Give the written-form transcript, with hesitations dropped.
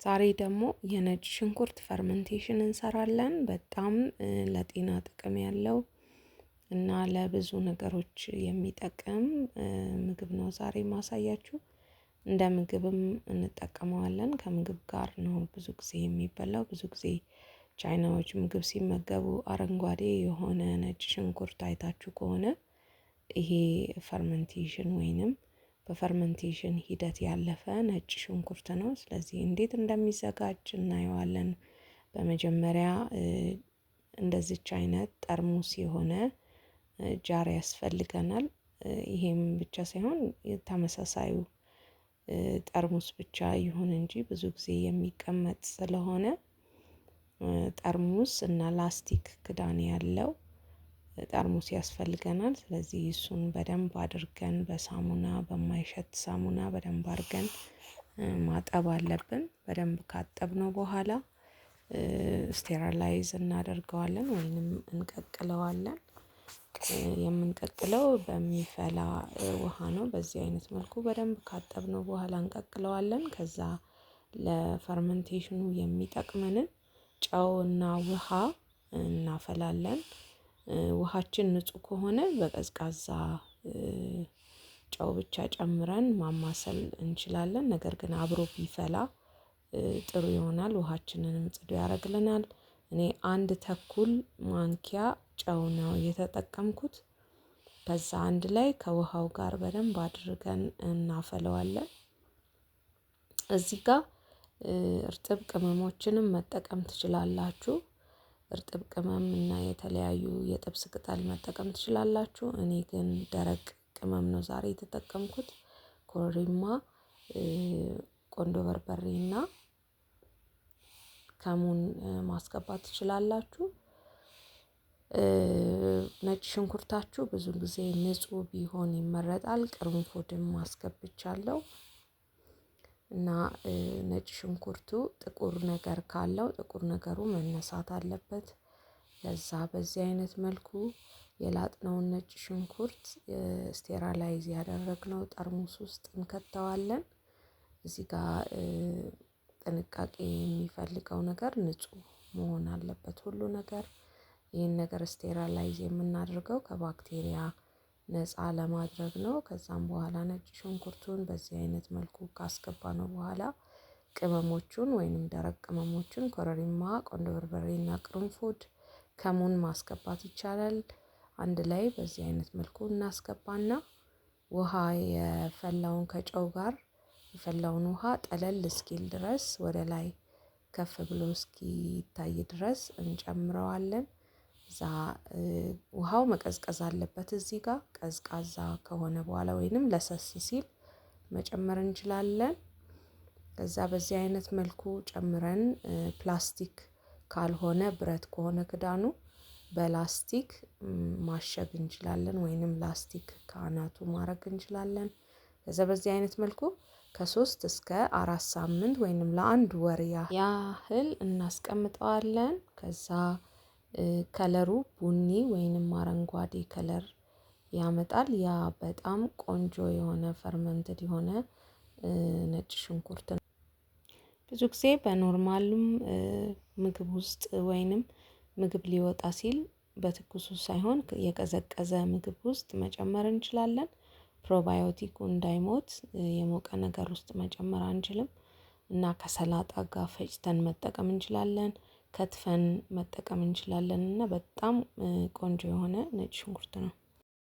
ዛሬ ደግሞ የነጭ ሽንኩርት ፈርመንቴሽን እንሰራለን። በጣም ለጤና ጥቅም ያለው እና ለብዙ ነገሮች የሚጠቅም ምግብ ነው ዛሬ ማሳያችሁ። እንደ ምግብም እንጠቀመዋለን። ከምግብ ጋር ነው ብዙ ጊዜ የሚበላው። ብዙ ጊዜ ቻይናዎች ምግብ ሲመገቡ አረንጓዴ የሆነ ነጭ ሽንኩርት አይታችሁ ከሆነ ይሄ ፈርመንቴሽን ወይንም በፈርመንቴሽን ሂደት ያለፈ ነጭ ሽንኩርት ነው። ስለዚህ እንዴት እንደሚዘጋጅ እናየዋለን። በመጀመሪያ እንደዚች አይነት ጠርሙስ የሆነ ጃር ያስፈልገናል። ይሄም ብቻ ሳይሆን ተመሳሳዩ ጠርሙስ ብቻ ይሁን እንጂ ብዙ ጊዜ የሚቀመጥ ስለሆነ ጠርሙስ እና ላስቲክ ክዳን ያለው ጠርሙስ ያስፈልገናል። ስለዚህ እሱን በደንብ አድርገን በሳሙና በማይሸት ሳሙና በደንብ አድርገን ማጠብ አለብን። በደንብ ካጠብነው በኋላ ስቴራላይዝ እናደርገዋለን ወይንም እንቀቅለዋለን። የምንቀቅለው በሚፈላ ውሃ ነው። በዚህ አይነት መልኩ በደንብ ካጠብነው በኋላ እንቀቅለዋለን። ከዛ ለፈርመንቴሽኑ የሚጠቅመንን ጨውና ውሃ እናፈላለን። ውሃችን ንጹህ ከሆነ በቀዝቃዛ ጨው ብቻ ጨምረን ማማሰል እንችላለን። ነገር ግን አብሮ ቢፈላ ጥሩ ይሆናል። ውሃችንንም ጽዱ ያደርግልናል። እኔ 1 ማንኪያ ጨው ነው የተጠቀምኩት። ከዛ አንድ ላይ ከውሃው ጋር በደንብ አድርገን እናፈለዋለን። እዚህ ጋር እርጥብ ቅመሞችንም መጠቀም ትችላላችሁ። እርጥብ ቅመም እና የተለያዩ የጥብስ ቅጠል መጠቀም ትችላላችሁ። እኔ ግን ደረቅ ቅመም ነው ዛሬ የተጠቀምኩት። ኮረሪማ፣ ቆንዶ በርበሬና ከሙን ማስገባት ትችላላችሁ። ነጭ ሽንኩርታችሁ ብዙ ጊዜ ንጹህ ቢሆን ይመረጣል። ቅርንፉድም አስገብቻለሁ እና ነጭ ሽንኩርቱ ጥቁር ነገር ካለው ጥቁር ነገሩ መነሳት አለበት። ለዛ በዚህ አይነት መልኩ የላጥነውን ነጭ ሽንኩርት ስቴራላይዝ ያደረግነው ጠርሙስ ውስጥ እንከተዋለን። እዚህ ጋር ጥንቃቄ የሚፈልገው ነገር ንጹህ መሆን አለበት ሁሉ ነገር። ይህን ነገር ስቴራላይዝ የምናደርገው ከባክቴሪያ ነፃ ለማድረግ ነው። ከዛም በኋላ ነጭ ሽንኩርቱን በዚህ አይነት መልኩ ካስገባነው በኋላ ቅመሞቹን ወይንም ደረቅ ቅመሞቹን ኮረሪማ፣ ቆንዶ በርበሬና ቅርንፉድ፣ ከሙን ማስገባት ይቻላል። አንድ ላይ በዚህ አይነት መልኩ እናስገባና ውሃ የፈላውን ከጨው ጋር የፈላውን ውሃ ጠለል እስኪል ድረስ ወደ ላይ ከፍ ብሎ እስኪታይ ድረስ እንጨምረዋለን። እዛ ውሃው መቀዝቀዝ አለበት። እዚህ ጋር ቀዝቃዛ ከሆነ በኋላ ወይንም ለሰስ ሲል መጨመር እንችላለን። ከዛ በዚህ አይነት መልኩ ጨምረን ፕላስቲክ ካልሆነ ብረት ከሆነ ክዳኑ በላስቲክ ማሸግ እንችላለን ወይንም ላስቲክ ከአናቱ ማድረግ እንችላለን። ከዛ በዚህ አይነት መልኩ ከ3 እስከ 4 ሳምንት ወይንም ለ1 ወር ያህል እናስቀምጠዋለን። ከዛ ከለሩ ቡኒ ወይንም አረንጓዴ ከለር ያመጣል። ያ በጣም ቆንጆ የሆነ ፈርመንትድ የሆነ ነጭ ሽንኩርት ነው። ብዙ ጊዜ በኖርማልም ምግብ ውስጥ ወይንም ምግብ ሊወጣ ሲል በትኩሱ ሳይሆን የቀዘቀዘ ምግብ ውስጥ መጨመር እንችላለን። ፕሮባዮቲኩ እንዳይሞት የሞቀ ነገር ውስጥ መጨመር አንችልም እና ከሰላጣ ጋር ፈጭተን መጠቀም እንችላለን። ከትፈን መጠቀም እንችላለን እና በጣም ቆንጆ የሆነ ነጭ ሽንኩርት ነው።